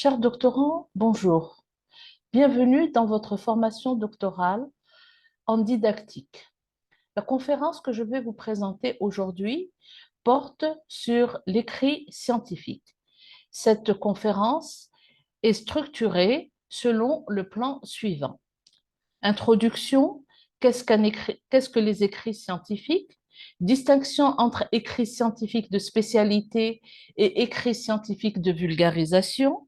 Chers doctorants, bonjour. Bienvenue dans votre formation doctorale en didactique. La conférence que je vais vous présenter aujourd'hui porte sur l'écrit scientifique. Cette conférence est structurée selon le plan suivant. Introduction, qu'est-ce que les écrits scientifiques? Distinction entre écrits scientifiques de spécialité et écrits scientifiques de vulgarisation.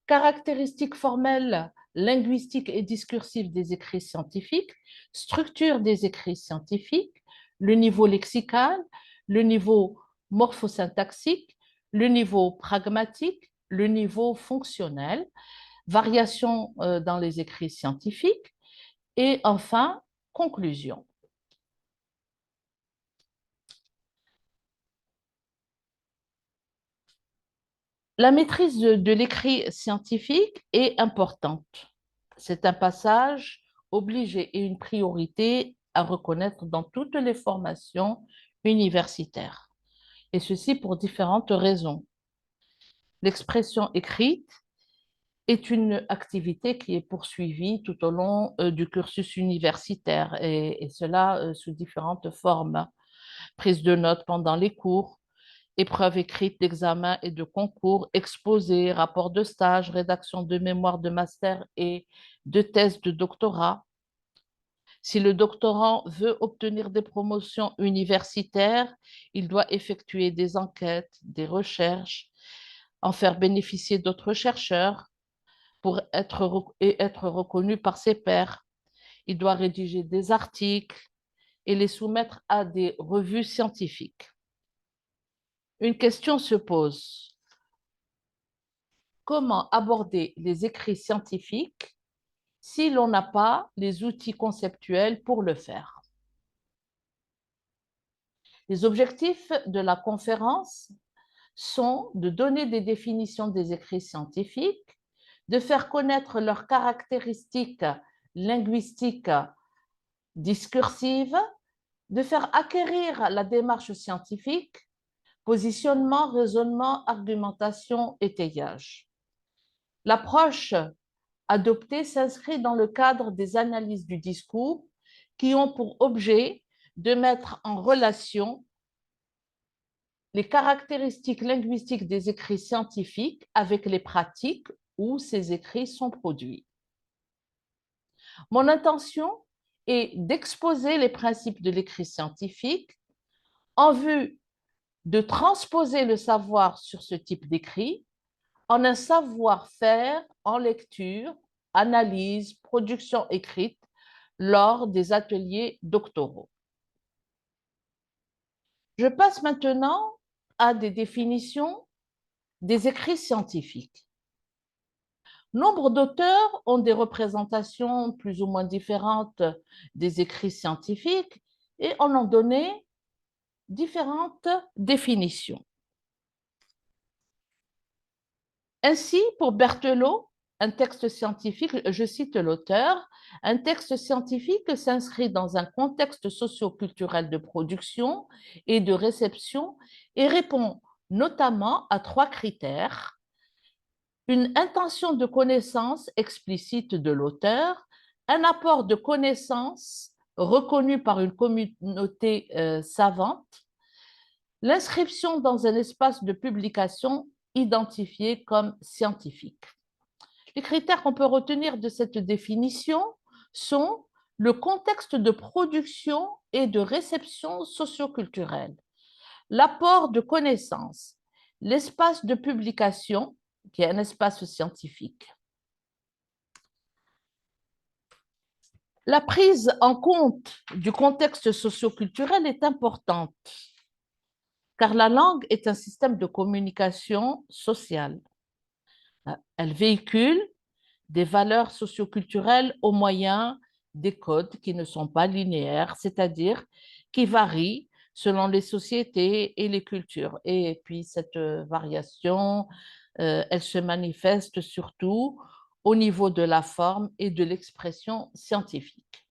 Caractéristiques formelles, linguistiques et discursives des écrits scientifiques, structure des écrits scientifiques, le niveau lexical, le niveau morphosyntaxique, le niveau pragmatique, le niveau fonctionnel, variations dans les écrits scientifiques et enfin, conclusion. La maîtrise de l'écrit scientifique est importante. C'est un passage obligé et une priorité à reconnaître dans toutes les formations universitaires. Et ceci pour différentes raisons. L'expression écrite est une activité qui est poursuivie tout au long du cursus universitaire et cela sous différentes formes. Prise de notes pendant les cours, épreuves écrites d'examen et de concours, exposés, rapports de stage, rédaction de mémoire de master et de thèse de doctorat. Si le doctorant veut obtenir des promotions universitaires, il doit effectuer des enquêtes, des recherches, en faire bénéficier d'autres chercheurs et être reconnu par ses pairs. Il doit rédiger des articles et les soumettre à des revues scientifiques. Une question se pose. Comment aborder les écrits scientifiques si l'on n'a pas les outils conceptuels pour le faire? Les objectifs de la conférence sont de donner des définitions des écrits scientifiques, de faire connaître leurs caractéristiques linguistiques discursives, de faire acquérir la démarche scientifique, positionnement, raisonnement, argumentation, étayage. L'approche adoptée s'inscrit dans le cadre des analyses du discours qui ont pour objet de mettre en relation les caractéristiques linguistiques des écrits scientifiques avec les pratiques où ces écrits sont produits. Mon intention est d'exposer les principes de l'écrit scientifique en vue de transposer le savoir sur ce type d'écrit en un savoir-faire en lecture, analyse, production écrite lors des ateliers doctoraux. Je passe maintenant à des définitions des écrits scientifiques. Nombre d'auteurs ont des représentations plus ou moins différentes des écrits scientifiques et en ont donné différentes définitions. Ainsi, pour Berthelot, un texte scientifique, je cite l'auteur, un texte scientifique s'inscrit dans un contexte socio-culturel de production et de réception et répond notamment à 3 critères. Une intention de connaissance explicite de l'auteur, un apport de connaissances reconnu par une communauté savante, l'inscription dans un espace de publication identifié comme scientifique. Les critères qu'on peut retenir de cette définition sont le contexte de production et de réception socioculturelle, l'apport de connaissances, l'espace de publication, qui est un espace scientifique. La prise en compte du contexte socioculturel est importante, car la langue est un système de communication sociale. Elle véhicule des valeurs socioculturelles au moyen des codes qui ne sont pas linéaires, c'est-à-dire qui varient selon les sociétés et les cultures. Et puis cette variation, elle se manifeste surtout au niveau de la forme et de l'expression scientifique.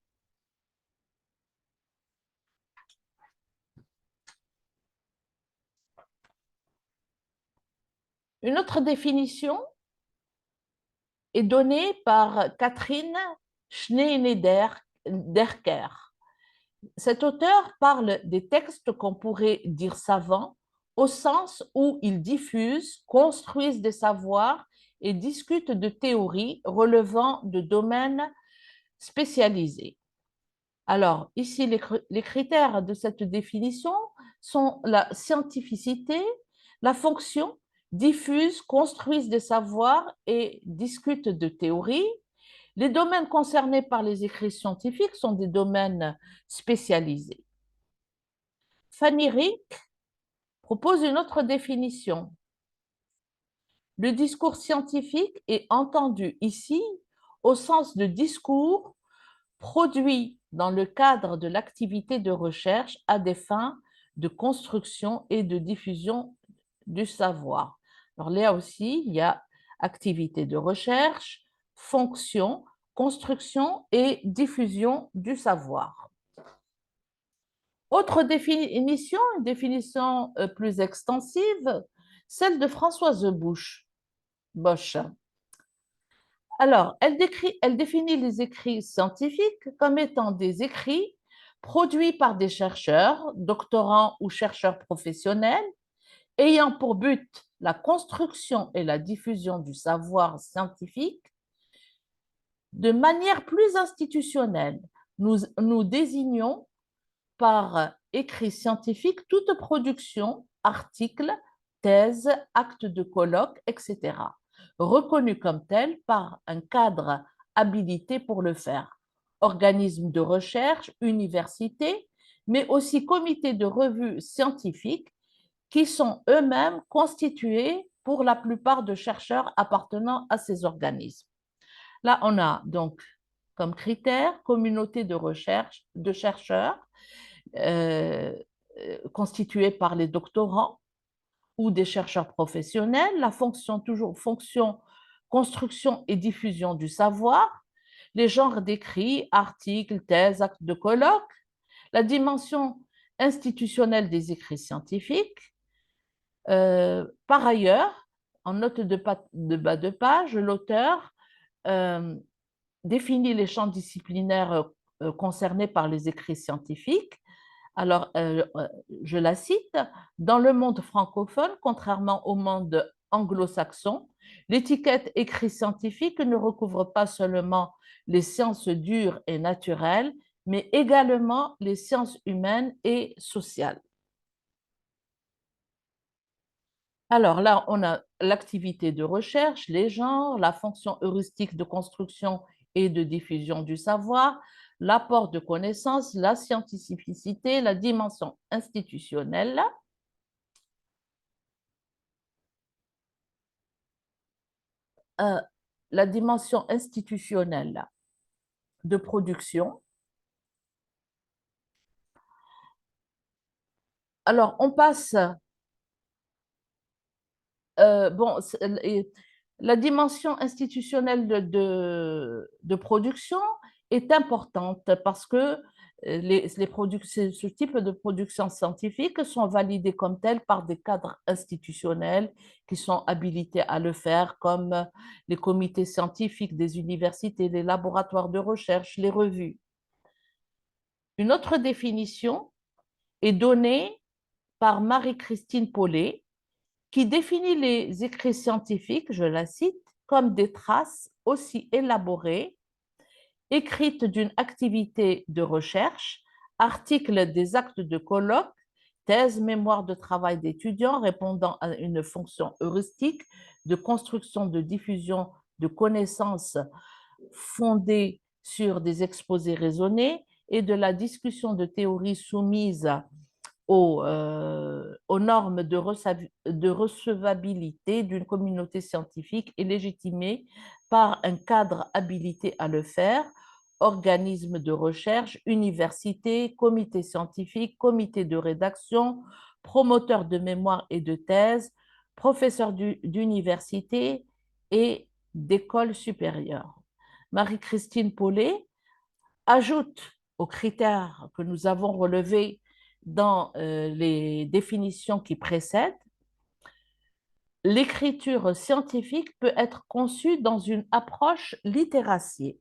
Une autre définition est donné par Catherine Schneider-Derker. Cet auteur parle des textes qu'on pourrait dire savants au sens où ils diffusent, construisent des savoirs et discutent de théories relevant de domaines spécialisés. Alors, ici, les critères de cette définition sont la scientificité, la fonction, diffusent, construisent des savoirs et discutent de théories. Les domaines concernés par les écrits scientifiques sont des domaines spécialisés. Fanny Rick propose une autre définition. Le discours scientifique est entendu ici au sens de discours produit dans le cadre de l'activité de recherche à des fins de construction et de diffusion du savoir. Alors là aussi, il y a activité de recherche, fonction, construction et diffusion du savoir. Autre définition, une définition plus extensive, celle de Françoise Bosch. Alors, elle définit les écrits scientifiques comme étant des écrits produits par des chercheurs, doctorants ou chercheurs professionnels, ayant pour but la construction et la diffusion du savoir scientifique de manière plus institutionnelle. Nous désignons par écrit scientifique toute production, article, thèse, acte de colloque, etc., reconnue comme telle par un cadre habilité pour le faire. Organismes de recherche, universités, mais aussi comités de revues scientifiques qui sont eux-mêmes constitués pour la plupart de chercheurs appartenant à ces organismes. Là, on a donc comme critère communauté de recherche de chercheurs euh, constituée par les doctorants ou des chercheurs professionnels, la fonction, toujours fonction, construction et diffusion du savoir, les genres d'écrits, articles, thèses, actes de colloque, la dimension institutionnelle des écrits scientifiques. Par ailleurs, en note de bas de page, l'auteur euh, définit les champs disciplinaires concernés par les écrits scientifiques. Alors, je la cite, dans le monde francophone, contrairement au monde anglo-saxon, l'étiquette écrit scientifique ne recouvre pas seulement les sciences dures et naturelles, mais également les sciences humaines et sociales. Alors là, on a l'activité de recherche, les genres, la fonction heuristique de construction et de diffusion du savoir, l'apport de connaissances, la scientificité, la dimension institutionnelle. euh, la dimension institutionnelle de production. Alors, on passe, bon, la dimension institutionnelle de production est importante parce que ce type de production scientifique sont validés comme tels par des cadres institutionnels qui sont habilités à le faire, comme les comités scientifiques des universités, les laboratoires de recherche, les revues. Une autre définition est donnée par Marie-Christine Paulet, qui définit les écrits scientifiques, je la cite, comme des traces aussi élaborées, écrites d'une activité de recherche, articles des actes de colloque, thèse, mémoire de travail d'étudiants répondant à une fonction heuristique de construction, de diffusion de connaissances fondées sur des exposés raisonnés et de la discussion de théories soumises aux normes de recevabilité d'une communauté scientifique et légitimée par un cadre habilité à le faire, organismes de recherche, universités, comités scientifiques, comités de rédaction, promoteurs de mémoire et de thèse, professeurs d'université et d'écoles supérieures. Marie-Christine Paulet ajoute aux critères que nous avons relevés dans les définitions qui précèdent l'écriture scientifique peut être conçue dans une approche littératie.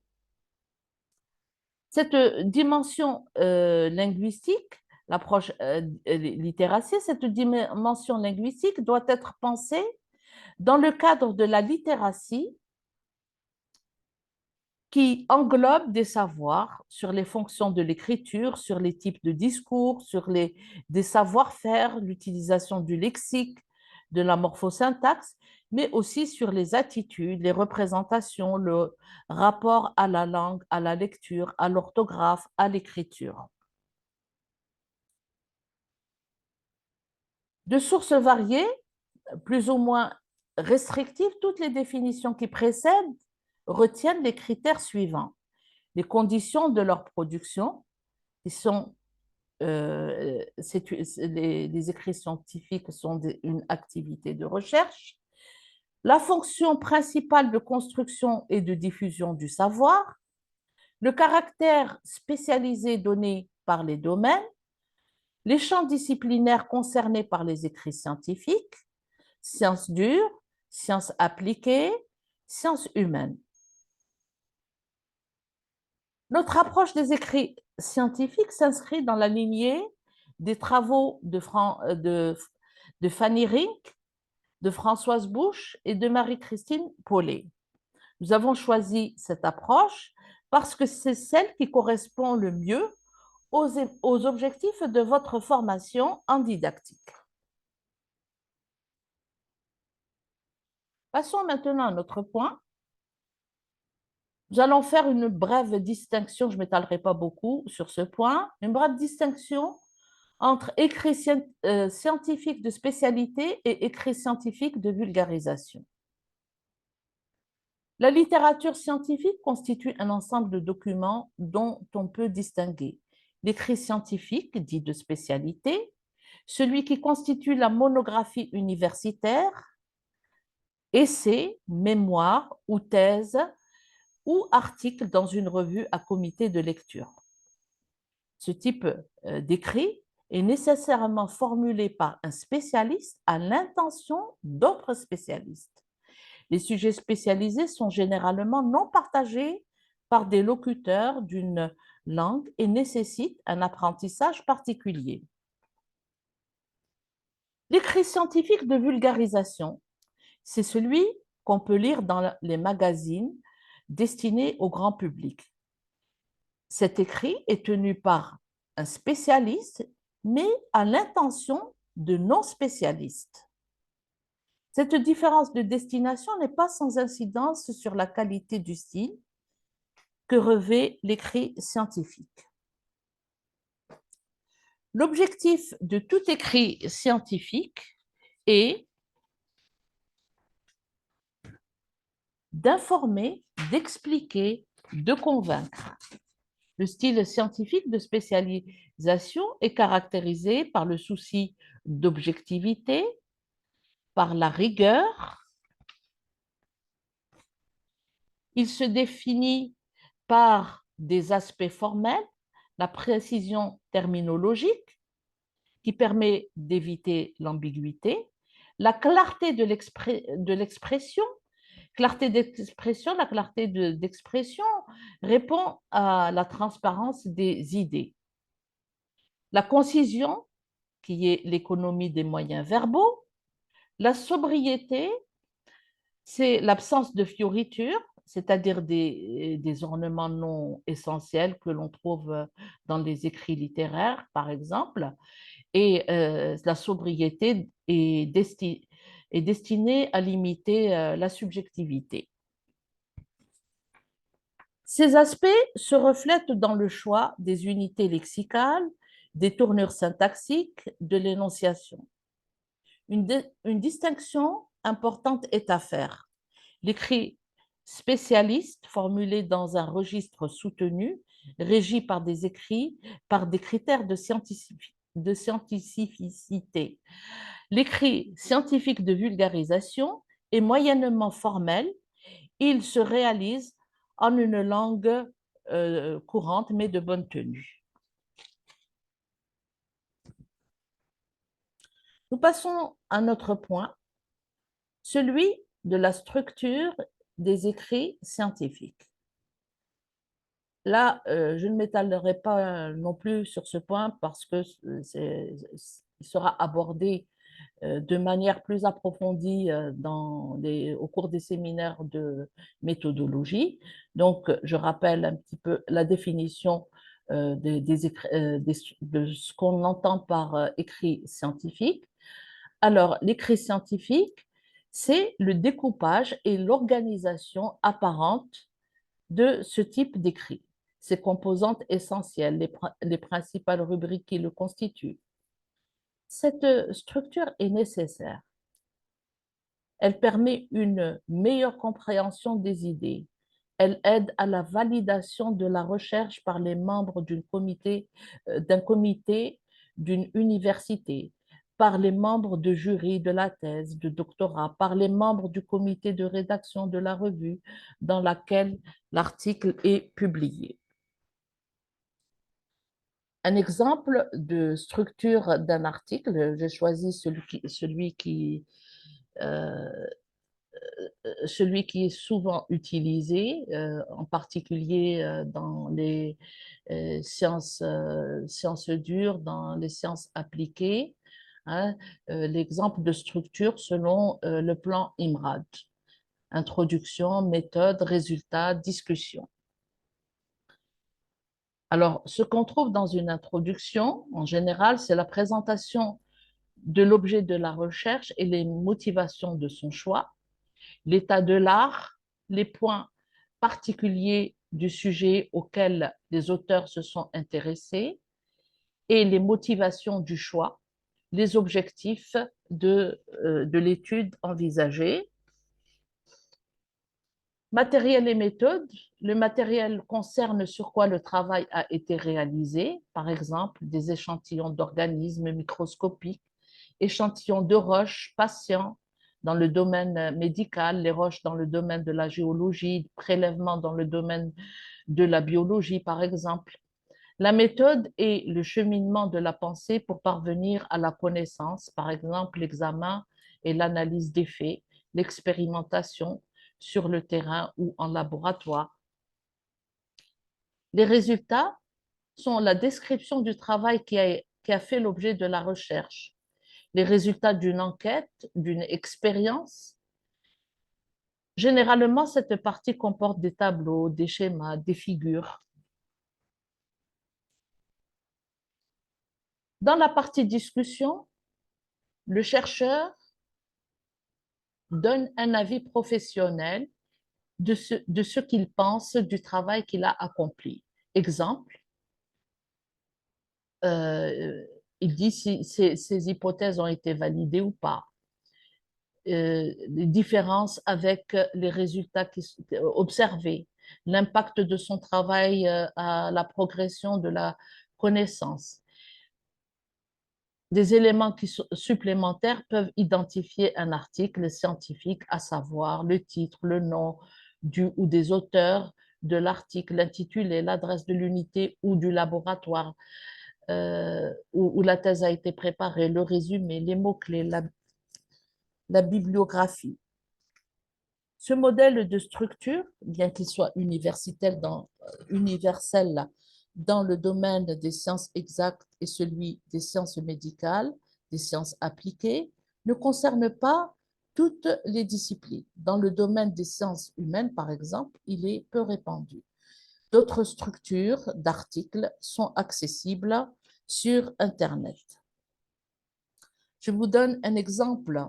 Cette dimension linguistique, l'approche littératie, cette dimension linguistique doit être pensée dans le cadre de la littératie qui englobe des savoirs sur les fonctions de l'écriture, sur les types de discours, des savoir-faire, l'utilisation du lexique, de la morphosyntaxe, mais aussi sur les attitudes, les représentations, le rapport à la langue, à la lecture, à l'orthographe, à l'écriture. De sources variées, plus ou moins restrictives, toutes les définitions qui précèdent retiennent les critères suivants. Les conditions de leur production, qui sont les écrits scientifiques sont une activité de recherche, la fonction principale de construction et de diffusion du savoir, le caractère spécialisé donné par les domaines, les champs disciplinaires concernés par les écrits scientifiques, sciences dures, sciences appliquées, sciences humaines. Notre approche des écrits scientifiques s'inscrit dans la lignée des travaux de Fanny Rink, de Françoise Bush et de Marie-Christine Paulet. Nous avons choisi cette approche parce que c'est celle qui correspond le mieux aux objectifs de votre formation en didactique. Passons maintenant à notre point. Nous allons faire une brève distinction, je ne m'étalerai pas beaucoup sur ce point, une brève distinction entre écrit scientifique de spécialité et écrit scientifique de vulgarisation. La littérature scientifique constitue un ensemble de documents dont on peut distinguer l'écrit scientifique, dit de spécialité, celui qui constitue la monographie universitaire, essai, mémoire ou thèse ou article dans une revue à comité de lecture. Ce type d'écrit est nécessairement formulé par un spécialiste à l'intention d'autres spécialistes. Les sujets spécialisés sont généralement non partagés par des locuteurs d'une langue et nécessitent un apprentissage particulier. L'écrit scientifique de vulgarisation, c'est celui qu'on peut lire dans les magazines destinés au grand public. Cet écrit est tenu par un spécialiste, mais à l'intention de non-spécialistes. Cette différence de destination n'est pas sans incidence sur la qualité du style que revêt l'écrit scientifique. L'objectif de tout écrit scientifique est d'informer, d'expliquer, de convaincre. Le style scientifique de spécialisation est caractérisé par le souci d'objectivité, par la rigueur. Il se définit par des aspects formels, la précision terminologique qui permet d'éviter l'ambiguïté, la clarté de l'expression. Clarté d'expression, la clarté d'expression répond à la transparence des idées. La concision, qui est l'économie des moyens verbaux. La sobriété, c'est l'absence de fioritures, c'est-à-dire des ornements non essentiels que l'on trouve dans les écrits littéraires, par exemple. Et la sobriété est destinée à limiter la subjectivité. Ces aspects se reflètent dans le choix des unités lexicales, des tournures syntaxiques, de l'énonciation. Une distinction importante est à faire. L'écrit spécialiste, formulé dans un registre soutenu, régi par des écrits, par des critères de scientificité. L'écrit scientifique de vulgarisation est moyennement formel. Il se réalise en une langue courante, mais de bonne tenue. Nous passons à notre point. celui de la structure des écrits scientifiques. Là, je ne m'étalerai pas non plus sur ce point parce que il sera abordé de manière plus approfondie au cours des séminaires de méthodologie. Donc, je rappelle un petit peu la définition de ce qu'on entend par écrit scientifique. Alors, l'écrit scientifique, c'est le découpage et l'organisation apparente de ce type d'écrit, ses composantes essentielles, les principales rubriques qui le constituent. Cette structure est nécessaire. Elle permet une meilleure compréhension des idées. Elle aide à la validation de la recherche par les membres d'un comité, d'une université, par les membres de jury de la thèse, de doctorat, par les membres du comité de rédaction de la revue dans laquelle l'article est publié. Un exemple de structure d'un article, j'ai choisi euh, celui qui est souvent utilisé, en particulier dans les sciences dures, dans les sciences appliquées. Hein, l'exemple de structure selon le plan IMRAD. Introduction, méthode, résultat, discussion. Alors, ce qu'on trouve dans une introduction, en général, c'est la présentation de l'objet de la recherche et les motivations de son choix, l'état de l'art, les points particuliers du sujet auquel les auteurs se sont intéressés et les motivations du choix, les objectifs de l'étude envisagée. Matériel et méthode. Le matériel concerne sur quoi le travail a été réalisé, par exemple des échantillons d'organismes microscopiques, échantillons de roches, patients dans le domaine médical, les roches dans le domaine de la géologie, prélèvements dans le domaine de la biologie, par exemple. La méthode est le cheminement de la pensée pour parvenir à la connaissance, par exemple l'examen et l'analyse des faits, l'expérimentation sur le terrain ou en laboratoire. Les résultats sont la description du travail qui a fait l'objet de la recherche, les résultats d'une enquête, d'une expérience. Généralement, cette partie comporte des tableaux, des schémas, des figures. Dans la partie discussion, le chercheur donne un avis professionnel de ce qu'il pense du travail qu'il a accompli. Exemple, euh, il dit si ces hypothèses ont été validées ou pas. Les différences avec les résultats observés, l'impact de son travail à la progression de la connaissance. Des éléments supplémentaires peuvent identifier un article scientifique, à savoir le titre, le nom du ou des auteurs de l'article, l'intitulé, l'adresse de l'unité ou du laboratoire où la thèse a été préparée, le résumé, les mots-clés, la bibliographie. Ce modèle de structure, bien qu'il soit universel dans le domaine des sciences exactes et celui des sciences médicales, des sciences appliquées, ne concerne pas toutes les disciplines. Dans le domaine des sciences humaines, par exemple, il est peu répandu. D'autres structures d'articles sont accessibles sur Internet. Je vous donne un exemple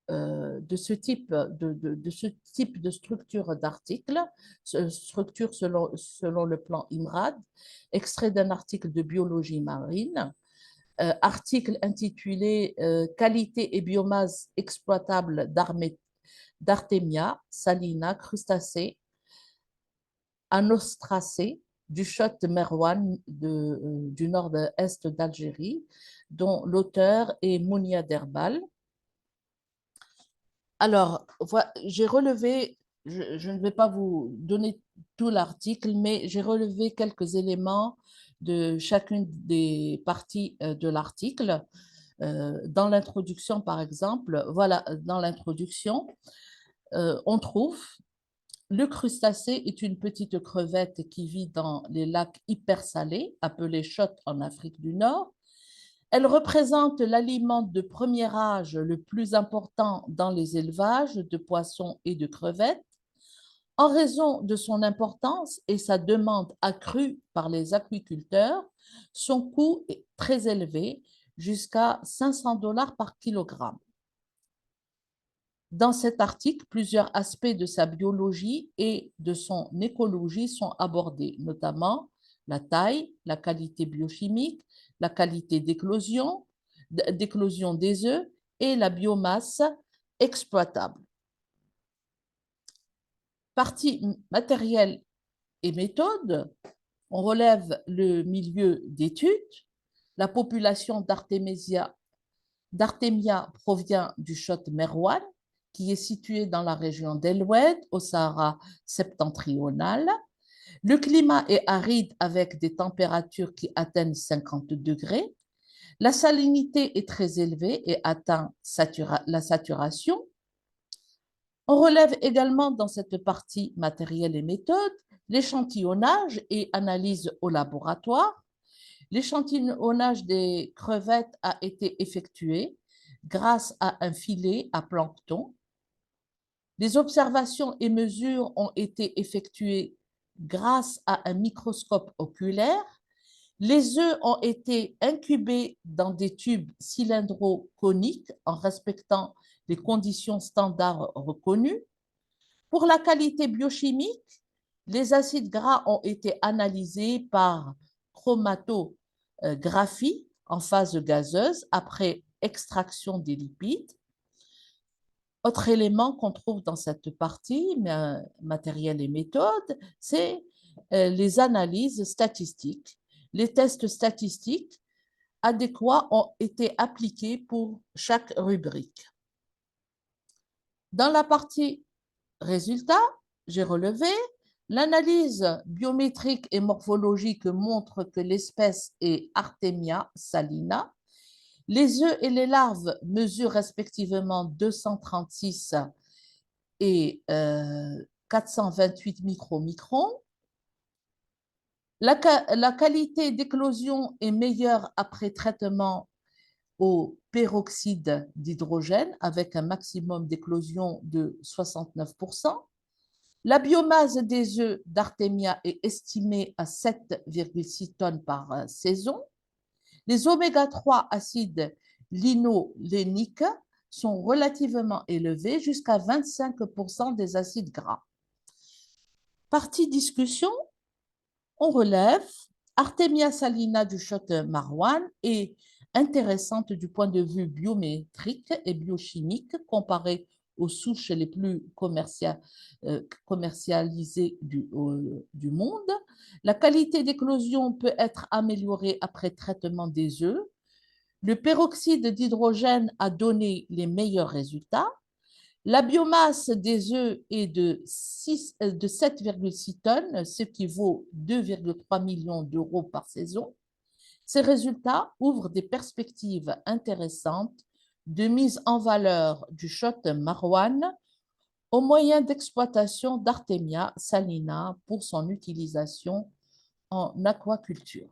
de ce type de structure d'article, structure selon le plan IMRAD, extrait d'un article de biologie marine, article intitulé Qualité et biomasse exploitable d'Artemia, salina, crustacés, anostracés, du Chott Merwan du nord-est d'Algérie, dont l'auteur est Mounia Derbal. Alors, j'ai relevé, je ne vais pas vous donner tout l'article, mais j'ai relevé quelques éléments de chacune des parties de l'article. Dans l'introduction, par exemple, voilà, dans l'introduction, on trouve le crustacé est une petite crevette qui vit dans les lacs hypersalés, appelés chottes en Afrique du Nord. Elle représente l'aliment de premier âge le plus important dans les élevages de poissons et de crevettes. En raison de son importance et sa demande accrue par les aquiculteurs, son coût est très élevé, jusqu'à 500 dollars par kilogramme. Dans cet article, plusieurs aspects de sa biologie et de son écologie sont abordés, notamment la taille, la qualité biochimique, la qualité d'éclosion des œufs et la biomasse exploitable. Partie matérielle et méthode, on relève le milieu d'études. La population d'Artemia provient du Chott Merwan, qui est situé dans la région d'El-Oued, au Sahara septentrional. Le climat est aride avec des températures qui atteignent 50 degrés. La salinité est très élevée et atteint la saturation. On relève également dans cette partie matériel et méthode l'échantillonnage et analyse au laboratoire. L'échantillonnage des crevettes a été effectué grâce à un filet à plancton. Les observations et mesures ont été effectuées grâce à un microscope oculaire. Les œufs ont été incubés dans des tubes cylindro-coniques en respectant les conditions standards reconnues. Pour la qualité biochimique, les acides gras ont été analysés par chromatographie en phase gazeuse après extraction des lipides. Autre élément qu'on trouve dans cette partie, matériel et méthode, c'est les analyses statistiques. Les tests statistiques adéquats ont été appliqués pour chaque rubrique. Dans la partie résultats, j'ai relevé l'analyse biométrique et morphologique montre que l'espèce est Artemia salina. Les œufs et les larves mesurent respectivement 236 et 428 micromicrons. La qualité d'éclosion est meilleure après traitement au peroxyde d'hydrogène avec un maximum d'éclosion de 69%. La biomasse des œufs d'Artemia est estimée à 7,6 tonnes par saison. Les oméga-3 acides linoléniques sont relativement élevés, jusqu'à 25% des acides gras. Partie discussion, on relève Artemia salina du Chott Merwan est intéressante du point de vue biométrique et biochimique comparée aux souches les plus commercialisées du monde. La qualité d'éclosion peut être améliorée après traitement des œufs. Le peroxyde d'hydrogène a donné les meilleurs résultats. La biomasse des œufs est de 7,6 tonnes, ce qui vaut 2,3 millions d'euros par saison. Ces résultats ouvrent des perspectives intéressantes de mise en valeur du Chott Merwan au moyen d'exploitation d'Artemia salina pour son utilisation en aquaculture.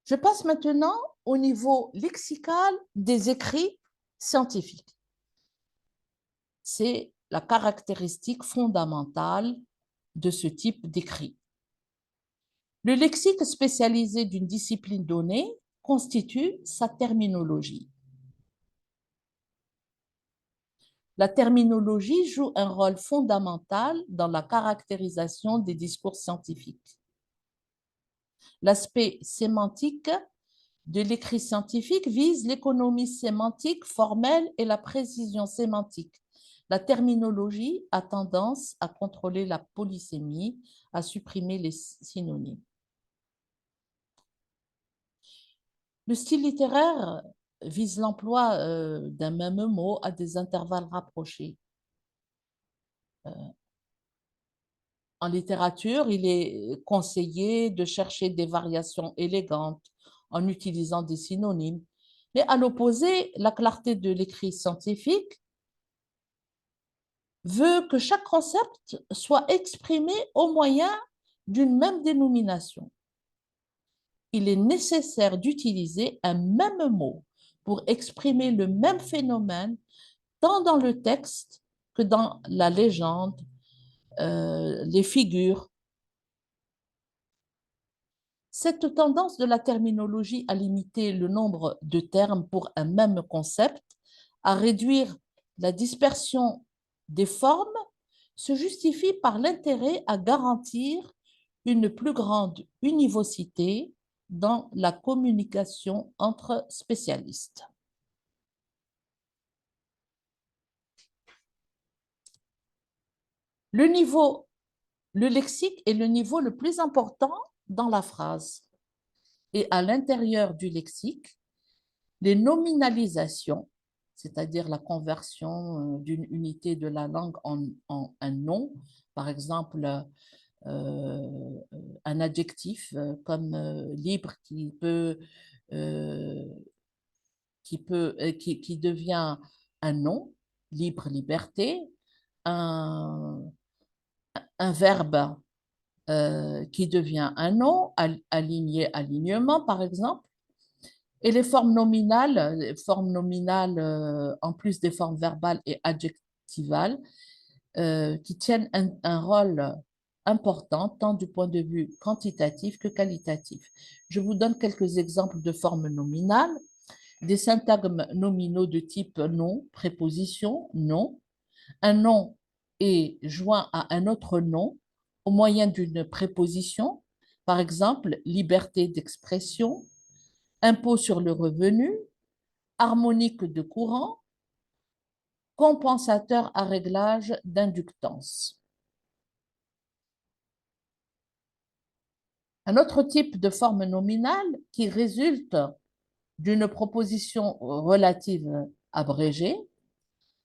Je passe maintenant au niveau lexical des écrits scientifiques. C'est la caractéristique fondamentale de ce type d'écrit. Le lexique spécialisé d'une discipline donnée constitue sa terminologie. La terminologie joue un rôle fondamental dans la caractérisation des discours scientifiques. L'aspect sémantique de l'écrit scientifique vise l'économie sémantique formelle et la précision sémantique. La terminologie a tendance à contrôler la polysémie, à supprimer les synonymes. Le style littéraire vise l'emploi d'un même mot à des intervalles rapprochés. En littérature, il est conseillé de chercher des variations élégantes en utilisant des synonymes. Mais à l'opposé, la clarté de l'écrit scientifique veut que chaque concept soit exprimé au moyen d'une même dénomination. Il est nécessaire d'utiliser un même mot pour exprimer le même phénomène tant dans le texte que dans la légende, les figures. Cette tendance de la terminologie à limiter le nombre de termes pour un même concept, à réduire la dispersion des formes, se justifie par l'intérêt à garantir une plus grande univocité dans la communication entre spécialistes. Le lexique est le niveau le plus important dans la phrase. Et à l'intérieur du lexique, les nominalisations, c'est-à-dire la conversion d'une unité de la langue en un nom, par exemple un adjectif comme libre euh, qui devient un nom, libre, liberté, un, un verbe qui devient un nom, aligné, alignement, par exemple. Et les formes nominales en plus des formes verbales et adjectivales, qui tiennent un rôle important tant du point de vue quantitatif que qualitatif. Je vous donne quelques exemples de formes nominales. Des syntagmes nominaux de type nom, préposition, nom. Un nom est joint à un autre nom au moyen d'une préposition, par exemple, liberté d'expression, impôt sur le revenu, harmonique de courant, compensateur à réglage d'inductance. Un autre type de forme nominale qui résulte d'une proposition relative abrégée,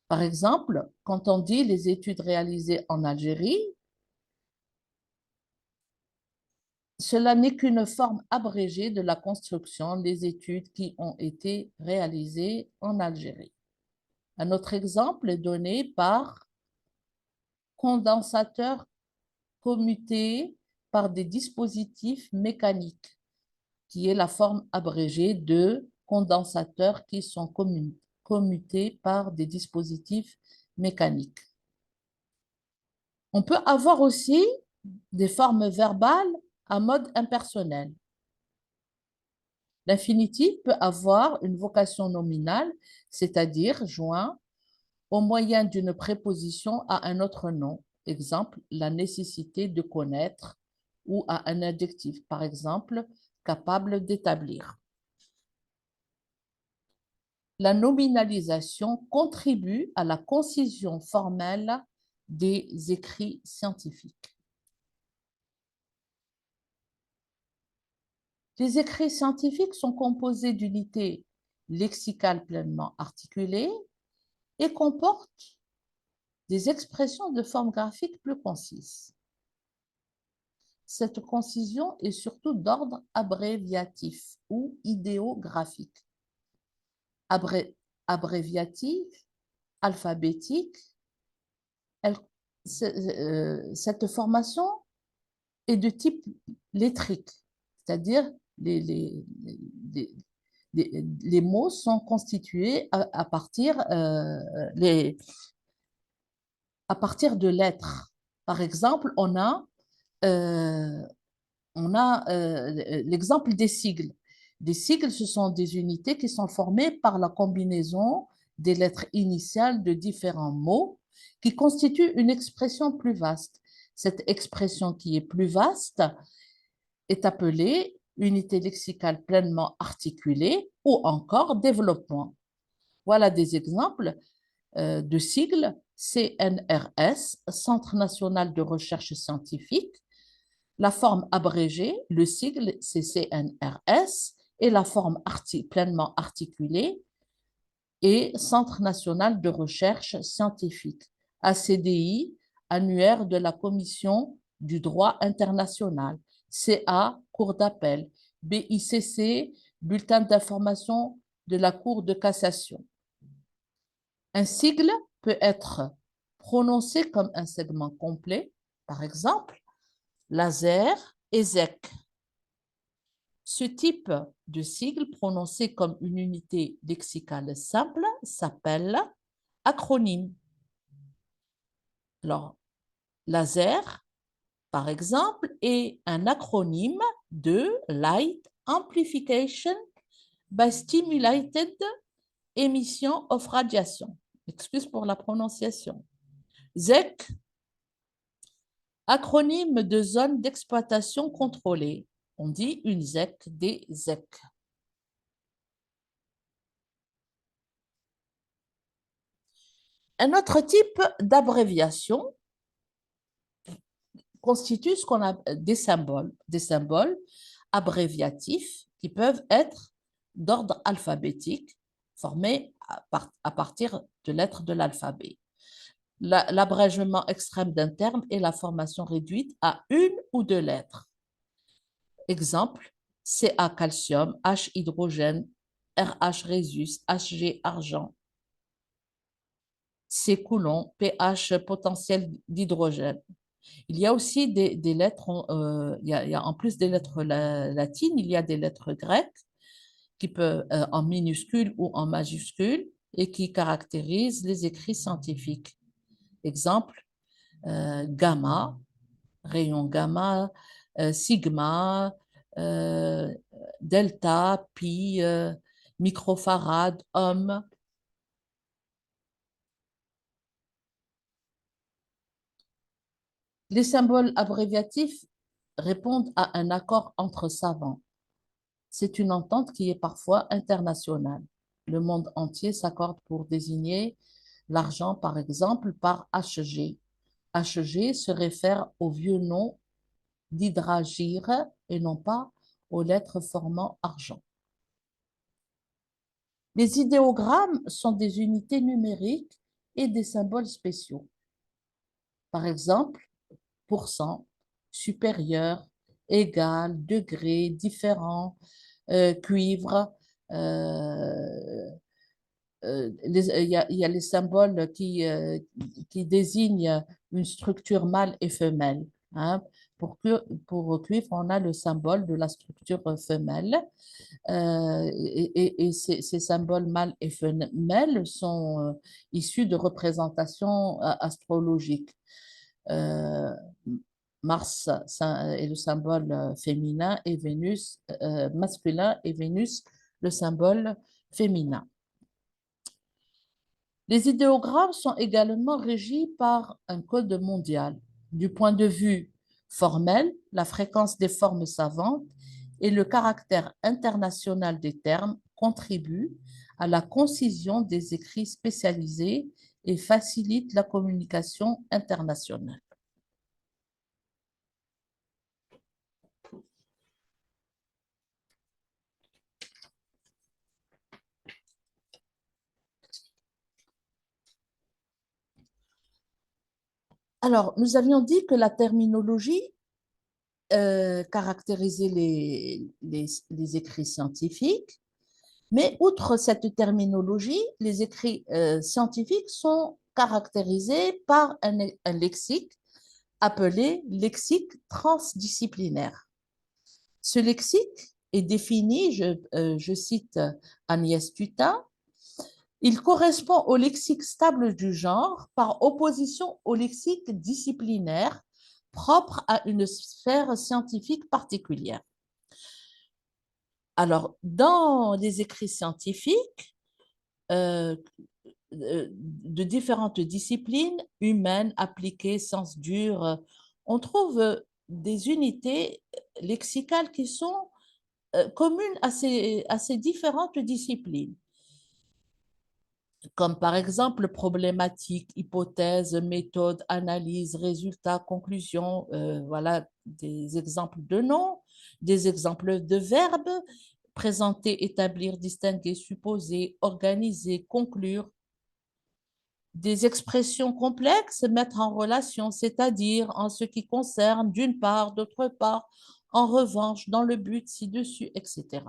par exemple, quand on dit les études réalisées en Algérie, cela n'est qu'une forme abrégée de la construction des études qui ont été réalisées en Algérie. Un autre exemple est donné par condensateur commuté par des dispositifs mécaniques, qui est la forme abrégée de condensateurs qui sont commutés par des dispositifs mécaniques. On peut avoir aussi des formes verbales à mode impersonnel. L'infinitif peut avoir une vocation nominale, c'est-à-dire joint au moyen d'une préposition à un autre nom. Exemple, la nécessité de connaître, ou à un adjectif, par exemple, capable d'établir. La nominalisation contribue à la concision formelle des écrits scientifiques. Les écrits scientifiques sont composés d'unités lexicales pleinement articulées et comportent des expressions de forme graphique plus concises. Cette concision est surtout d'ordre abréviatif ou idéographique. Abréviatif, alphabétique, cette formation est de type lettrique, c'est-à-dire les mots sont constitués à partir de lettres. Par exemple, on a l'exemple des sigles. Des sigles, ce sont des unités qui sont formées par la combinaison des lettres initiales de différents mots qui constituent une expression plus vaste. Cette expression qui est plus vaste est appelée unité lexicale pleinement articulée ou encore développement. Voilà des exemples de sigles: CNRS, Centre national de recherche scientifique. La forme abrégée, le sigle, c'est CNRS, et la forme pleinement articulée est Centre national de recherche scientifique. ACDI, annuaire de la Commission du droit international. CA, Cour d'appel. BICC, Bulletin d'information de la Cour de cassation. Un sigle peut être prononcé comme un segment complet, par exemple, laser et ZEC. Ce type de sigle prononcé comme une unité lexicale simple s'appelle acronyme. Alors, laser, par exemple, est un acronyme de Light Amplification by Stimulated Emission of Radiation. Excuse pour la prononciation. ZEC, acronyme de zone d'exploitation contrôlée. On dit une ZEC, des ZEC. Un autre type d'abréviation constitue ce qu'on a des symboles abréviatifs qui peuvent être d'ordre alphabétique, formés à partir de lettres de l'alphabet. L'abrégement extrême d'un terme est la formation réduite à une ou deux lettres. Exemple, Ca calcium, H hydrogène, RH rhésus, Hg argent, C coulomb, pH potentiel d'hydrogène. Il y a aussi des lettres, il y a en plus des lettres latines, il y a des lettres grecques qui peuvent en minuscules ou en majuscules et qui caractérisent les écrits scientifiques. Exemple, gamma, rayon gamma, sigma, delta, pi, microfarad, ohm. Les symboles abréviatifs répondent à un accord entre savants. C'est une entente qui est parfois internationale. Le monde entier s'accorde pour désigner l'argent, par exemple, par Hg. Hg se réfère au vieux nom d'hydragir et non pas aux lettres formant argent. Les idéogrammes sont des unités numériques et des symboles spéciaux. Par exemple, pourcent, supérieur, égal, degré, différent, cuivre. Il y a les symboles qui désignent une structure mâle et femelle. Hein. Pour cuivre, on a le symbole de la structure femelle. Et ces symboles mâles et femelles sont issus de représentations astrologiques. Mars est le symbole féminin et Vénus masculin et Vénus le symbole féminin. Les idéogrammes sont également régis par un code mondial. Du point de vue formel, la fréquence des formes savantes et le caractère international des termes contribuent à la concision des écrits spécialisés et facilitent la communication internationale. Alors, nous avions dit que la terminologie caractérisait les écrits scientifiques, mais outre cette terminologie, les écrits scientifiques sont caractérisés par un lexique appelé lexique transdisciplinaire. Ce lexique est défini, je cite Agnès Tutin, il correspond au lexique stable du genre par opposition au lexique disciplinaire propre à une sphère scientifique particulière. Alors, dans les écrits scientifiques de différentes disciplines humaines, appliquées, sciences dures, on trouve des unités lexicales qui sont communes à ces différentes disciplines, comme par exemple problématique, hypothèse, méthode, analyse, résultat, conclusion. Voilà des exemples de noms, des exemples de verbes: présenter, établir, distinguer, supposer, organiser, conclure. Des expressions complexes, mettre en relation, c'est-à-dire en ce qui concerne d'une part, d'autre part, en revanche, dans le but, ci-dessus, etc.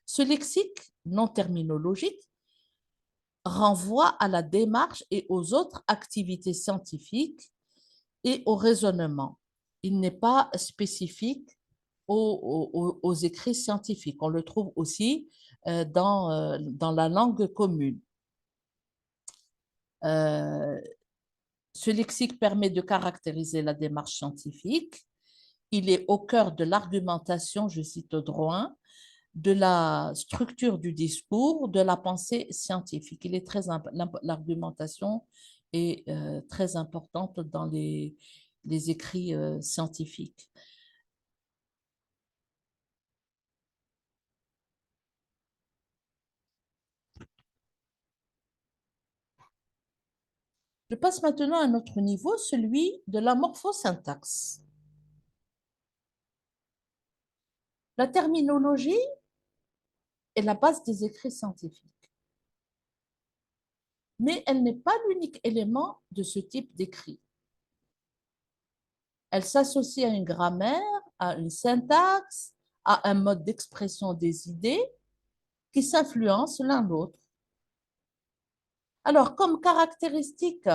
Ce lexique non terminologique renvoie à la démarche et aux autres activités scientifiques et au raisonnement. Il n'est pas spécifique aux écrits scientifiques. On le trouve aussi dans la langue commune. Ce lexique permet de caractériser la démarche scientifique. Il est au cœur de l'argumentation, je cite Drouin, de la structure du discours, de la pensée scientifique. L'argumentation est très importante dans les écrits scientifiques. Je passe maintenant à un autre niveau, celui de la morphosyntaxe. La terminologie est la base des écrits scientifiques, mais elle n'est pas l'unique élément de ce type d'écrit. Elle s'associe à une grammaire, à une syntaxe, à un mode d'expression des idées qui s'influencent l'un l'autre. Alors, comme caractéristique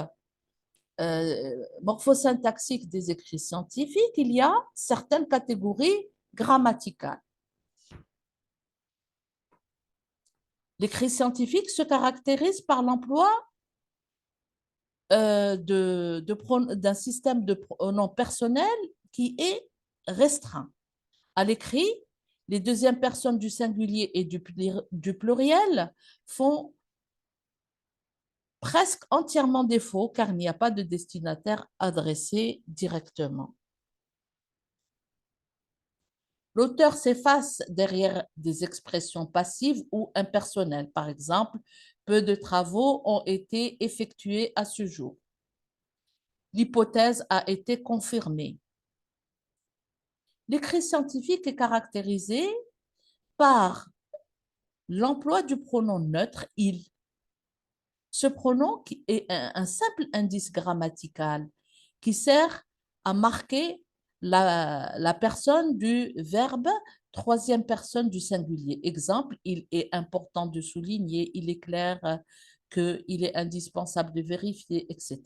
morphosyntaxique des écrits scientifiques, il y a certaines catégories grammaticales. L'écrit scientifique se caractérise par l'emploi d'un système de pronoms personnels qui est restreint. À l'écrit, les deuxièmes personnes du singulier et du pluriel font presque entièrement défaut car il n'y a pas de destinataire adressé directement. L'auteur s'efface derrière des expressions passives ou impersonnelles. Par exemple, peu de travaux ont été effectués à ce jour. L'hypothèse a été confirmée. L'écrit scientifique est caractérisé par l'emploi du pronom neutre il. Ce pronom est un simple indice grammatical qui sert à marquer la personne du verbe, troisième personne du singulier. Exemple, il est important de souligner, il est clair qu'il est indispensable de vérifier, etc.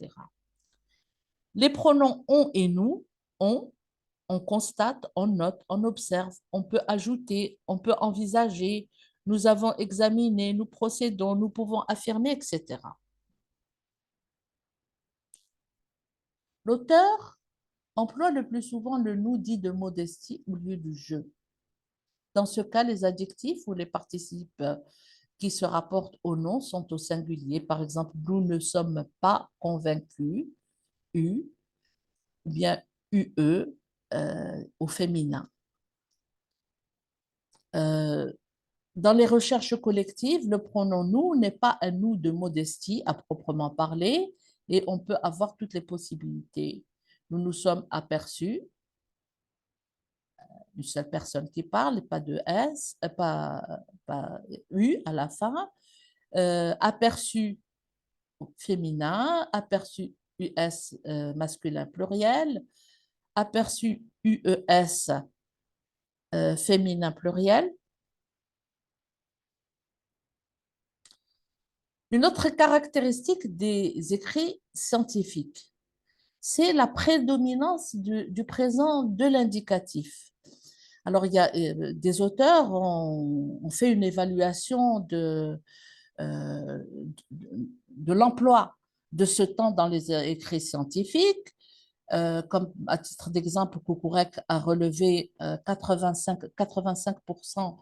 Les pronoms on et nous, on constate, on note, on observe, on peut ajouter, on peut envisager, nous avons examiné, nous procédons, nous pouvons affirmer, etc. L'auteur emploie le plus souvent le nous dit de modestie au lieu du je. Dans ce cas, les adjectifs ou les participes qui se rapportent au nom sont au singulier. Par exemple, nous ne sommes pas convaincus, u, ou bien ue au féminin. Dans les recherches collectives, le pronom nous n'est pas un nous de modestie à proprement parler et on peut avoir toutes les possibilités. Nous nous sommes aperçus, une seule personne qui parle, pas de S, pas U à la fin, aperçu féminin, aperçu US masculin pluriel, aperçu UES féminin pluriel. Une autre caractéristique des écrits scientifiques, c'est la prédominance du présent de l'indicatif. Alors, il y a des auteurs ont fait une évaluation euh, de l'emploi de ce temps dans les écrits scientifiques. Comme à titre d'exemple, Kukurek a relevé 85%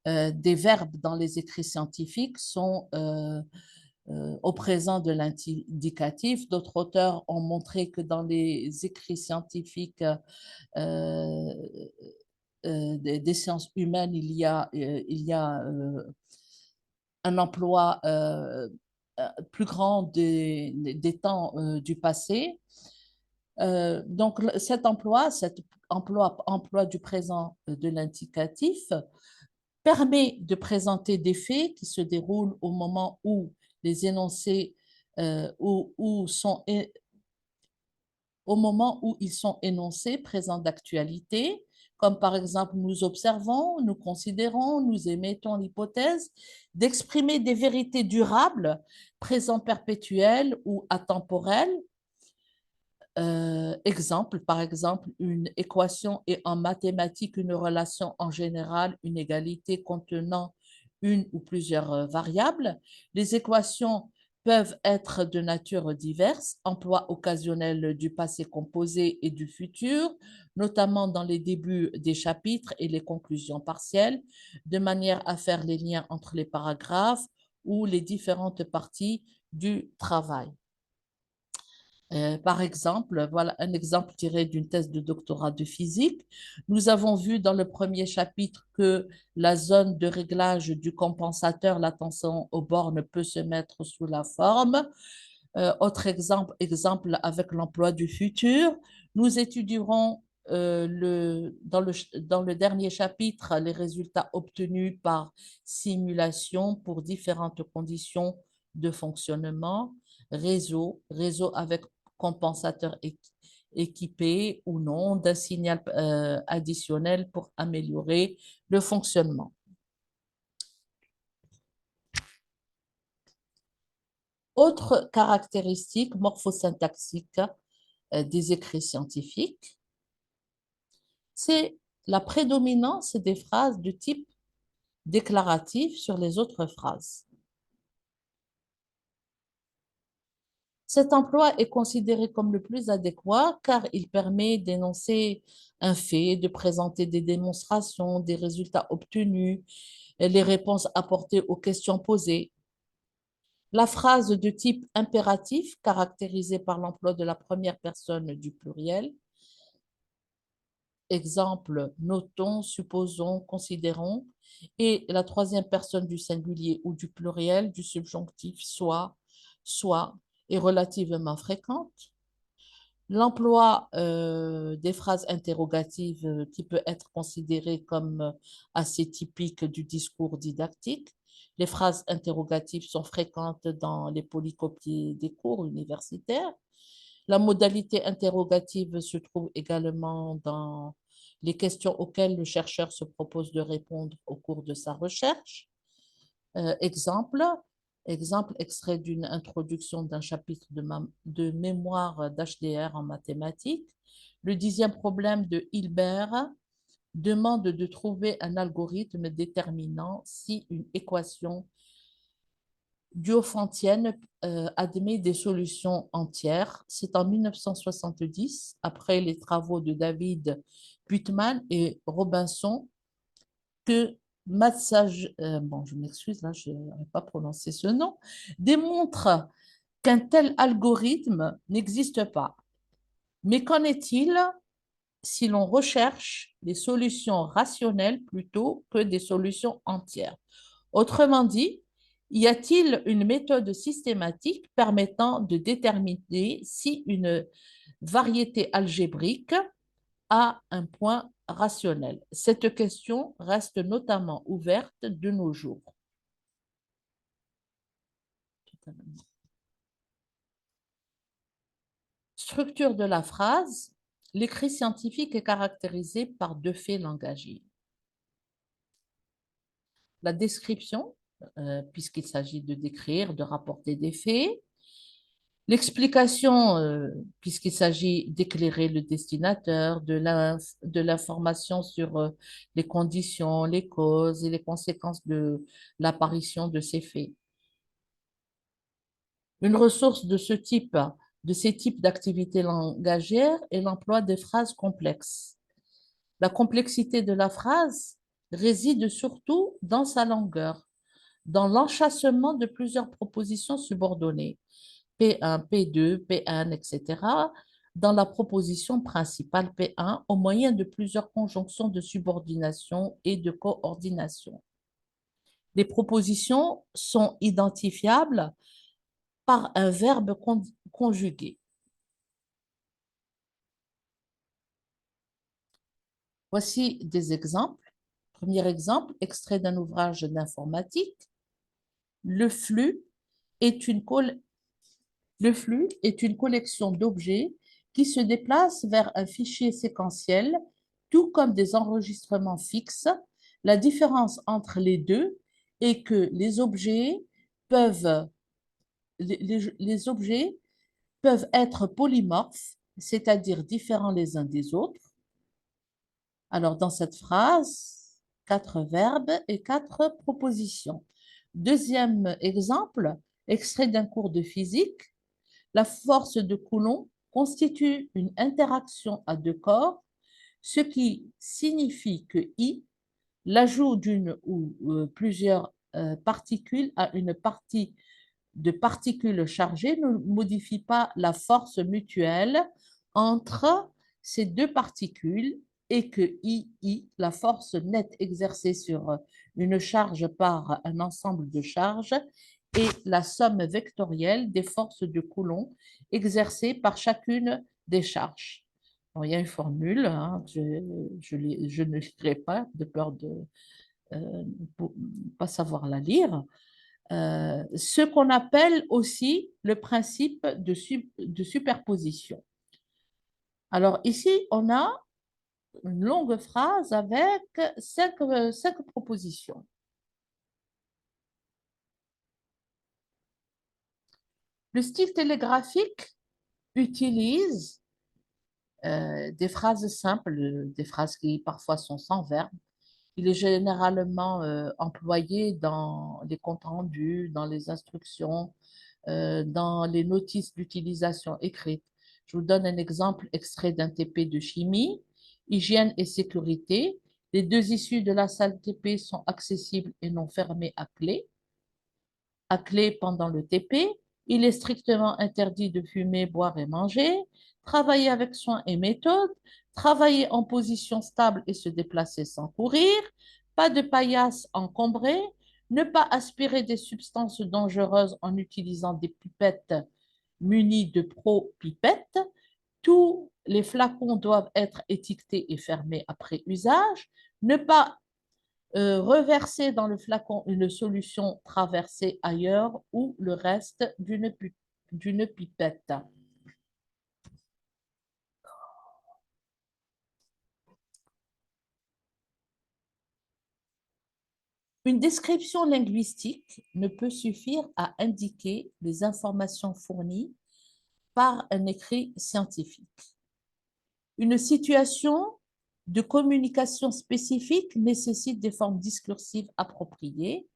des verbes dans les écrits scientifiques sont au présent de l'indicatif. D'autres auteurs ont montré que dans les écrits scientifiques des sciences humaines, il y a un emploi plus grand des temps du passé. Donc, cet emploi du présent de l'indicatif permet de présenter des faits qui se déroulent au moment où les énoncés où sont au moment où ils sont énoncés, présents d'actualité, comme par exemple nous observons, nous considérons, nous émettons l'hypothèse, d'exprimer des vérités durables, présents perpétuels ou atemporels. Exemple, par exemple, une équation et en mathématiques une relation en général, une égalité contenant une ou plusieurs variables. Les équations peuvent être de nature diverse, emploi occasionnel du passé composé et du futur, notamment dans les débuts des chapitres et les conclusions partielles, de manière à faire les liens entre les paragraphes ou les différentes parties du travail. Par exemple, voilà un exemple tiré d'une thèse de doctorat de physique. Nous avons vu dans le premier chapitre que la zone de réglage du compensateur, la tension aux bornes peut se mettre sous la forme. Autre exemple avec l'emploi du futur. Nous étudierons dans le dernier chapitre les résultats obtenus par simulation pour différentes conditions de fonctionnement, réseau avec compensateur équipé ou non d'un signal additionnel pour améliorer le fonctionnement. Autre caractéristique morphosyntaxique des écrits scientifiques, c'est la prédominance des phrases de type déclaratif sur les autres phrases. Cet emploi est considéré comme le plus adéquat car il permet d'énoncer un fait, de présenter des démonstrations, des résultats obtenus, et les réponses apportées aux questions posées. La phrase de type impératif, caractérisée par l'emploi de la première personne du pluriel, exemple, notons, supposons, considérons, et la troisième personne du singulier ou du pluriel du subjonctif soit, est relativement fréquente. L'emploi des phrases interrogatives qui peut être considéré comme assez typique du discours didactique. Les phrases interrogatives sont fréquentes dans les polycopiés des cours universitaires. La modalité interrogative se trouve également dans les questions auxquelles le chercheur se propose de répondre au cours de sa recherche. Exemple, extrait d'une introduction d'un chapitre de mémoire d'HDR en mathématiques. Le 10e problème de Hilbert demande de trouver un algorithme déterminant si une équation diophantine admet des solutions entières. C'est en 1970, après les travaux de David Putman et Robinson, que Matsage, bon, je m'excuse, là, je n'arrive pas à prononcer ce nom, démontre qu'un tel algorithme n'existe pas. Mais qu'en est-il si l'on recherche des solutions rationnelles plutôt que des solutions entières? Autrement dit, y a-t-il une méthode systématique permettant de déterminer si une variété algébrique a un point rationnel? Cette question reste notamment ouverte de nos jours. Structure de la phrase. L'écrit scientifique est caractérisé par deux faits langagiers. La description, puisqu'il s'agit de décrire, de rapporter des faits. L'explication, puisqu'il s'agit d'éclairer le destinateur, de l'information sur les conditions, les causes et les conséquences de l'apparition de ces faits. Une ressource de ces types d'activités langagières est l'emploi des phrases complexes. La complexité de la phrase réside surtout dans sa longueur, dans l'enchâssement de plusieurs propositions subordonnées, P1, P2, P1, etc., dans la proposition principale P1 au moyen de plusieurs conjonctions de subordination et de coordination. Les propositions sont identifiables par un verbe conjugué. Voici des exemples. Premier exemple, extrait d'un ouvrage d'informatique. Le flux est une Le flux est une collection d'objets qui se déplacent vers un fichier séquentiel, tout comme des enregistrements fixes. La différence entre les deux est que peuvent, les objets peuvent être polymorphes, c'est-à-dire différents les uns des autres. Alors, dans cette phrase, 4 verbes et 4 propositions. Deuxième exemple, extrait d'un cours de physique. La force de Coulomb constitue une interaction à deux corps, ce qui signifie que I, l'ajout d'une ou plusieurs particules à une partie de particules chargées ne modifie pas la force mutuelle entre ces deux particules et que II, la force nette exercée sur une charge par un ensemble de charges, est la somme vectorielle des forces de Coulomb exercées par chacune des charges. Bon, il y a une formule, hein, je ne lirai pas de peur de ne pas savoir la lire. Ce qu'on appelle aussi le principe de superposition. Alors ici, on a une longue phrase avec cinq propositions. Le style télégraphique utilise des phrases simples, des phrases qui parfois sont sans verbe. Il est généralement employé dans les comptes rendus, dans les instructions, dans les notices d'utilisation écrites. Je vous donne un exemple extrait d'un TP de chimie, hygiène et sécurité. Les deux issues de la salle TP sont accessibles et non fermées à clé pendant le TP. Il est strictement interdit de fumer, boire et manger. Travailler avec soin et méthode. Travailler en position stable et se déplacer sans courir. Pas de paillasse encombrée. Ne pas aspirer des substances dangereuses en utilisant des pipettes munies de pro-pipettes. Tous les flacons doivent être étiquetés et fermés après usage. Ne pas reverser dans le flacon une solution traversée ailleurs ou le reste d'une pipette. Une description linguistique ne peut suffire à indiquer les informations fournies par un écrit scientifique. Une situation de communication spécifique nécessite des formes discursives appropriées,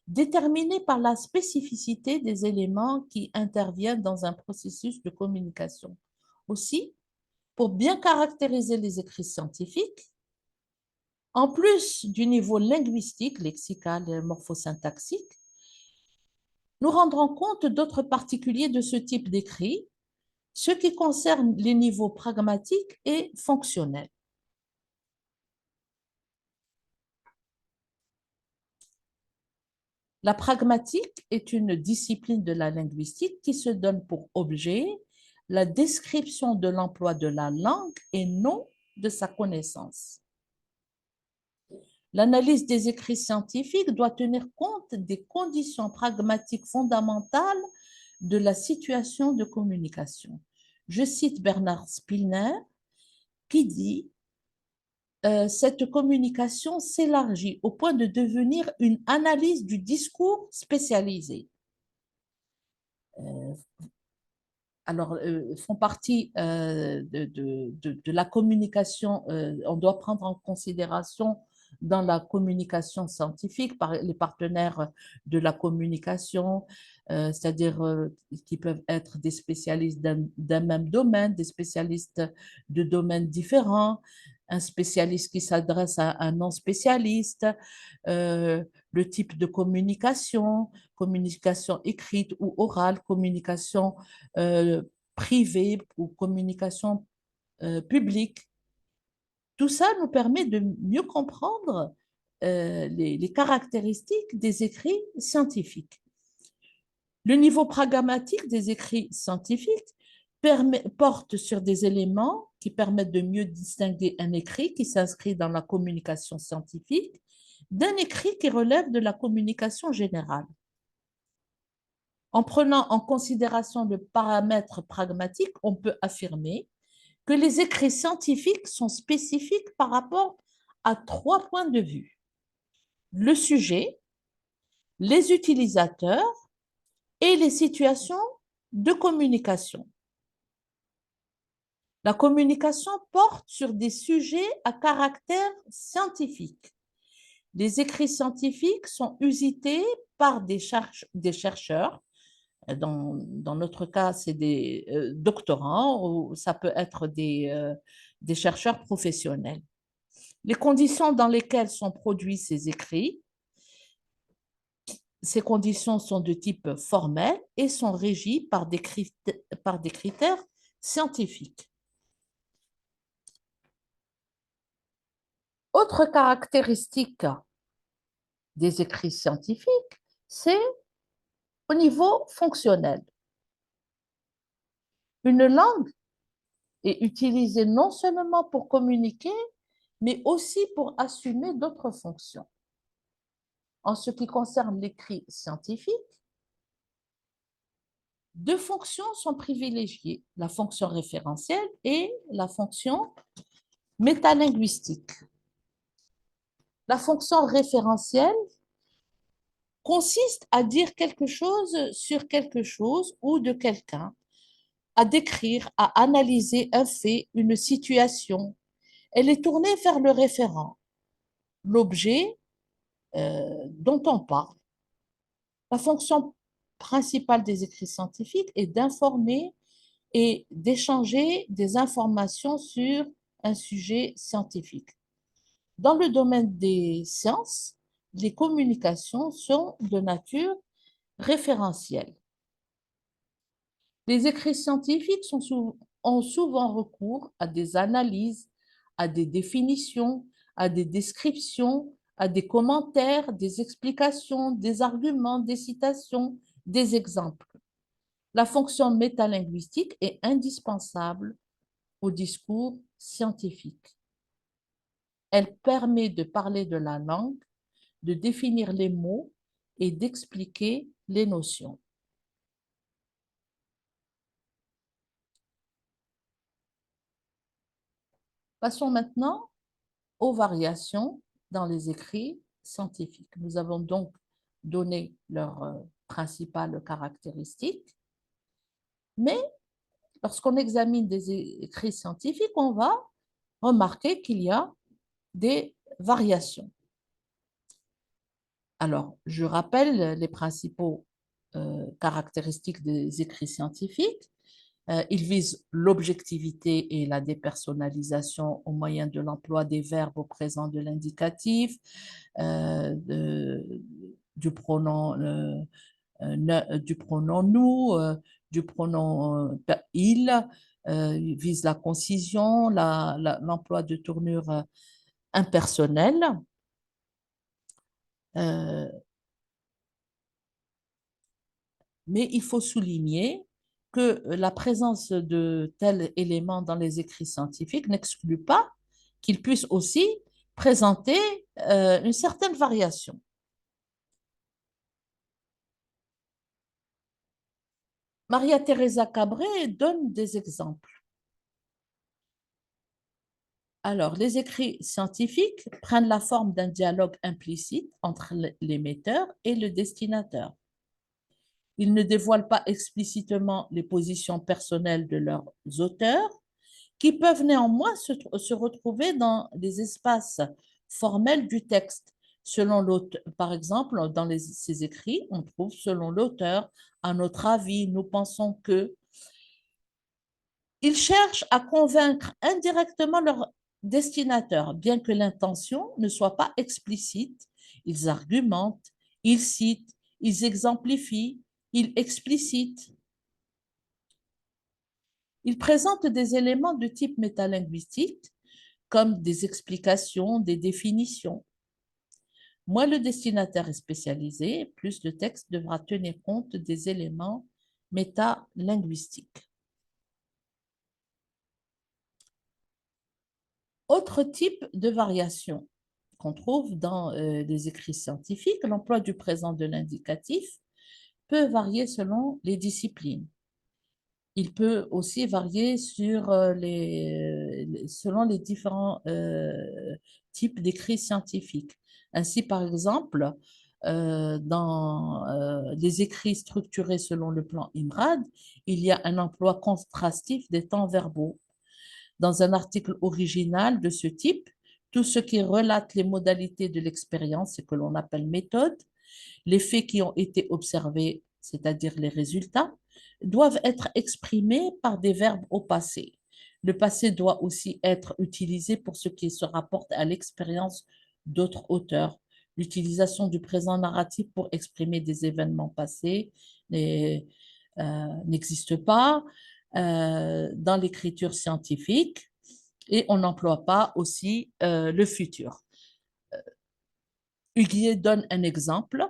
déterminées par la spécificité des éléments qui interviennent dans un processus de communication. Aussi, pour bien caractériser les écrits scientifiques, en plus du niveau linguistique, lexical et morphosyntaxique, nous rendrons compte d'autres particuliers de ce type d'écrit, ce qui concerne les niveaux pragmatiques et fonctionnels. La pragmatique est une discipline de la linguistique qui se donne pour objet la description de l'emploi de la langue et non de sa connaissance. L'analyse des écrits scientifiques doit tenir compte des conditions pragmatiques fondamentales de la situation de communication. Je cite Bernard Spillner qui dit cette communication s'élargit au point de devenir une analyse du discours spécialisé. Alors, font partie de la communication, on doit prendre en considération dans la communication scientifique par les partenaires de la communication, c'est-à-dire qui peuvent être des spécialistes d'un même domaine, des spécialistes de domaines différents, un spécialiste qui s'adresse à un non-spécialiste, le type de communication, communication écrite ou orale, communication privée ou communication publique. Tout ça nous permet de mieux comprendre les caractéristiques des écrits scientifiques. Le niveau pragmatique des écrits scientifiques porte sur des éléments qui permettent de mieux distinguer un écrit qui s'inscrit dans la communication scientifique d'un écrit qui relève de la communication générale. En prenant en considération le paramètre pragmatique, on peut affirmer que les écrits scientifiques sont spécifiques par rapport à trois points de vue: le sujet, les utilisateurs et les situations de communication. La communication porte sur des sujets à caractère scientifique. Les écrits scientifiques sont usités par des chercheurs. Dans notre cas, c'est des doctorants ou ça peut être des chercheurs professionnels. Les conditions dans lesquelles sont produits ces écrits, ces conditions sont de type formel et sont régies par des critères scientifiques. Autre caractéristique des écrits scientifiques, c'est au niveau fonctionnel. Une langue est utilisée non seulement pour communiquer, mais aussi pour assumer d'autres fonctions. En ce qui concerne l'écrit scientifique, deux fonctions sont privilégiées, la fonction référentielle et la fonction métalinguistique. La fonction référentielle consiste à dire quelque chose sur quelque chose ou de quelqu'un, à décrire, à analyser un fait, une situation. Elle est tournée vers le référent, l'objet dont on parle. La fonction principale des écrits scientifiques est d'informer et d'échanger des informations sur un sujet scientifique. Dans le domaine des sciences, les communications sont de nature référentielle. Les écrits scientifiques ont souvent recours à des analyses, à des définitions, à des descriptions, à des commentaires, des explications, des arguments, des citations, des exemples. La fonction métalinguistique est indispensable au discours scientifique. Elle permet de parler de la langue, de définir les mots et d'expliquer les notions. Passons maintenant aux variations dans les écrits scientifiques. Nous avons donc donné leurs principales caractéristiques, mais lorsqu'on examine des écrits scientifiques, on va remarquer qu'il y a des variations. Alors, je rappelle les principaux caractéristiques des écrits scientifiques. Ils visent l'objectivité et la dépersonnalisation au moyen de l'emploi des verbes au présent de l'indicatif, du pronom, du pronom nous, du pronom il. Ils visent la concision, l'emploi de tournures impersonnelles. Mais il faut souligner que la présence de tels éléments dans les écrits scientifiques n'exclut pas qu'ils puissent aussi présenter une certaine variation. Maria Teresa Cabré donne des exemples. Alors, les écrits scientifiques prennent la forme d'un dialogue implicite entre l'émetteur et le destinataire. Ils ne dévoilent pas explicitement les positions personnelles de leurs auteurs, qui peuvent néanmoins se retrouver dans les espaces formels du texte. Selon l'auteur, par exemple, dans ces écrits, on trouve selon l'auteur, à notre avis, nous pensons que. Ils cherchent à convaincre indirectement leur destinataire, bien que l'intention ne soit pas explicite. Ils argumentent, ils citent, ils exemplifient, ils explicitent. Ils présentent des éléments de type métalinguistique, comme des explications, des définitions. Moins le destinataire est spécialisé, plus le texte devra tenir compte des éléments métalinguistiques. Autre type de variation qu'on trouve dans les écrits scientifiques, l'emploi du présent de l'indicatif peut varier selon les disciplines. Il peut aussi varier selon les différents types d'écrits scientifiques. Ainsi, par exemple, dans les écrits structurés selon le plan IMRAD, il y a un emploi contrastif des temps verbaux. Dans un article original de ce type, tout ce qui relate les modalités de l'expérience, ce que l'on appelle méthode, les faits qui ont été observés, c'est-à-dire les résultats, doivent être exprimés par des verbes au passé. Le passé doit aussi être utilisé pour ce qui se rapporte à l'expérience d'autres auteurs. L'utilisation du présent narratif pour exprimer des événements passés n'existe pas dans l'écriture scientifique et on n'emploie pas aussi le futur. Huguier donne un exemple,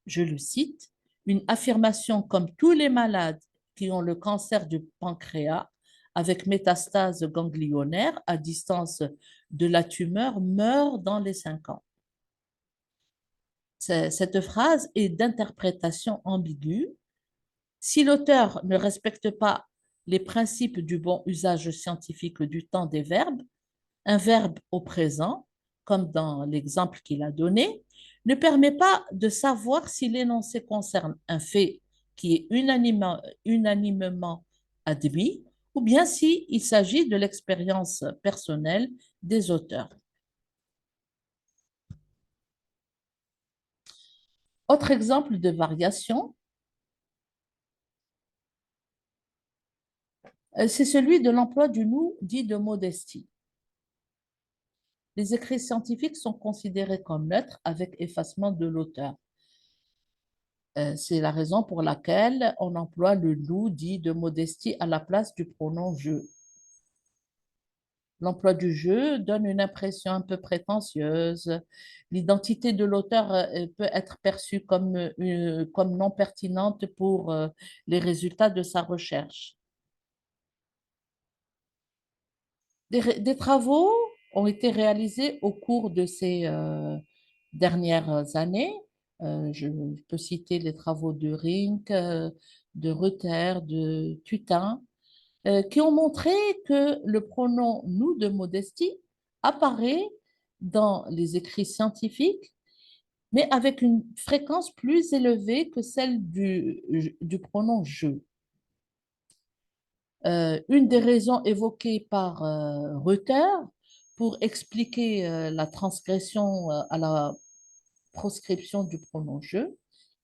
je le cite, une affirmation comme tous les malades qui ont le cancer du pancréas avec métastase ganglionnaire à distance de la tumeur meurent dans les 5 ans. Cette phrase est d'interprétation ambiguë. Si l'auteur ne respecte pas les principes du bon usage scientifique du temps des verbes, un verbe au présent, comme dans l'exemple qu'il a donné, ne permet pas de savoir si l'énoncé concerne un fait qui est unanimement admis ou bien s'il s'agit de l'expérience personnelle des auteurs. Autre exemple de variation, c'est celui de l'emploi du nous dit de modestie. Les écrits scientifiques sont considérés comme neutres avec effacement de l'auteur. C'est la raison pour laquelle on emploie le nous dit de modestie à la place du pronom je. L'emploi du je donne une impression un peu prétentieuse. L'identité de l'auteur peut être perçue comme non pertinente pour les résultats de sa recherche. Des travaux ont été réalisés au cours de ces dernières années. Je peux citer les travaux de Rink, de Reuter, de Tutin, qui ont montré que le pronom nous de modestie apparaît dans les écrits scientifiques, mais avec une fréquence plus élevée que celle du pronom je. Une des raisons évoquées par Reuter pour expliquer la transgression à la proscription du pronom je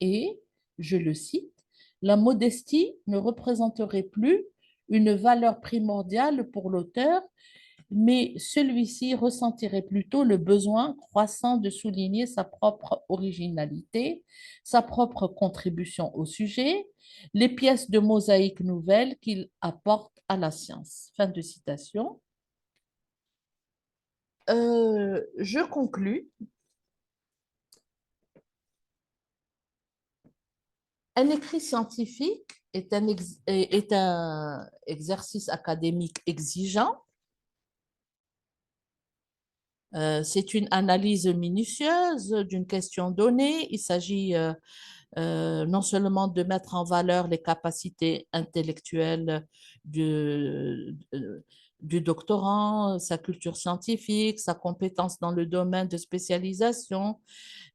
est, je le cite, la modestie ne représenterait plus une valeur primordiale pour l'auteur, mais celui-ci ressentirait plutôt le besoin croissant de souligner sa propre originalité, sa propre contribution au sujet, les pièces de mosaïque nouvelles qu'il apporte à la science. Fin de citation. Je conclus. Un écrit scientifique est un exercice académique exigeant. C'est une analyse minutieuse d'une question donnée. Il s'agit non seulement de mettre en valeur les capacités intellectuelles du doctorant, sa culture scientifique, sa compétence dans le domaine de spécialisation.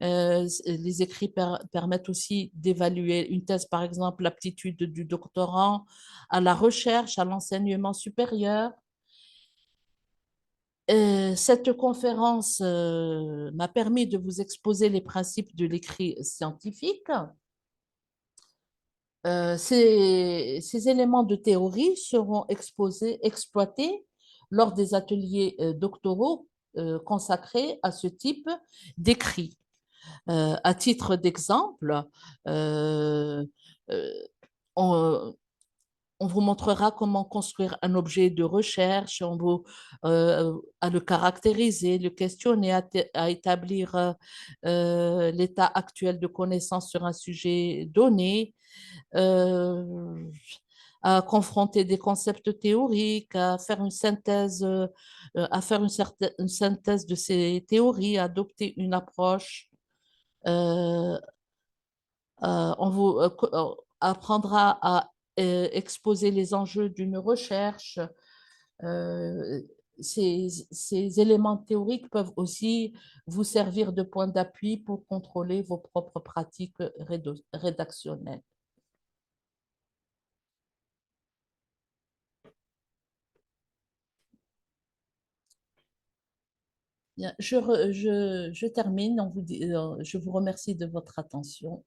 Les écrits permettent aussi d'évaluer une thèse, par exemple, l'aptitude du doctorant à la recherche, à l'enseignement supérieur. Cette conférence m'a permis de vous exposer les principes de l'écrit scientifique. Ces éléments de théorie seront exploités lors des ateliers doctoraux consacrés à ce type d'écrit. À titre d'exemple, euh, euh, on, on vous montrera comment construire un objet de recherche, à le caractériser, le questionner, à établir l'état actuel de connaissance sur un sujet donné, euh, à confronter des concepts théoriques, à faire une synthèse, une synthèse de ces théories, à adopter une approche, euh, On vous apprendra à exposer les enjeux d'une recherche. Euh, ces éléments théoriques peuvent aussi vous servir de point d'appui pour contrôler vos propres pratiques rédactionnelles. Bien, je termine. Je vous remercie de votre attention.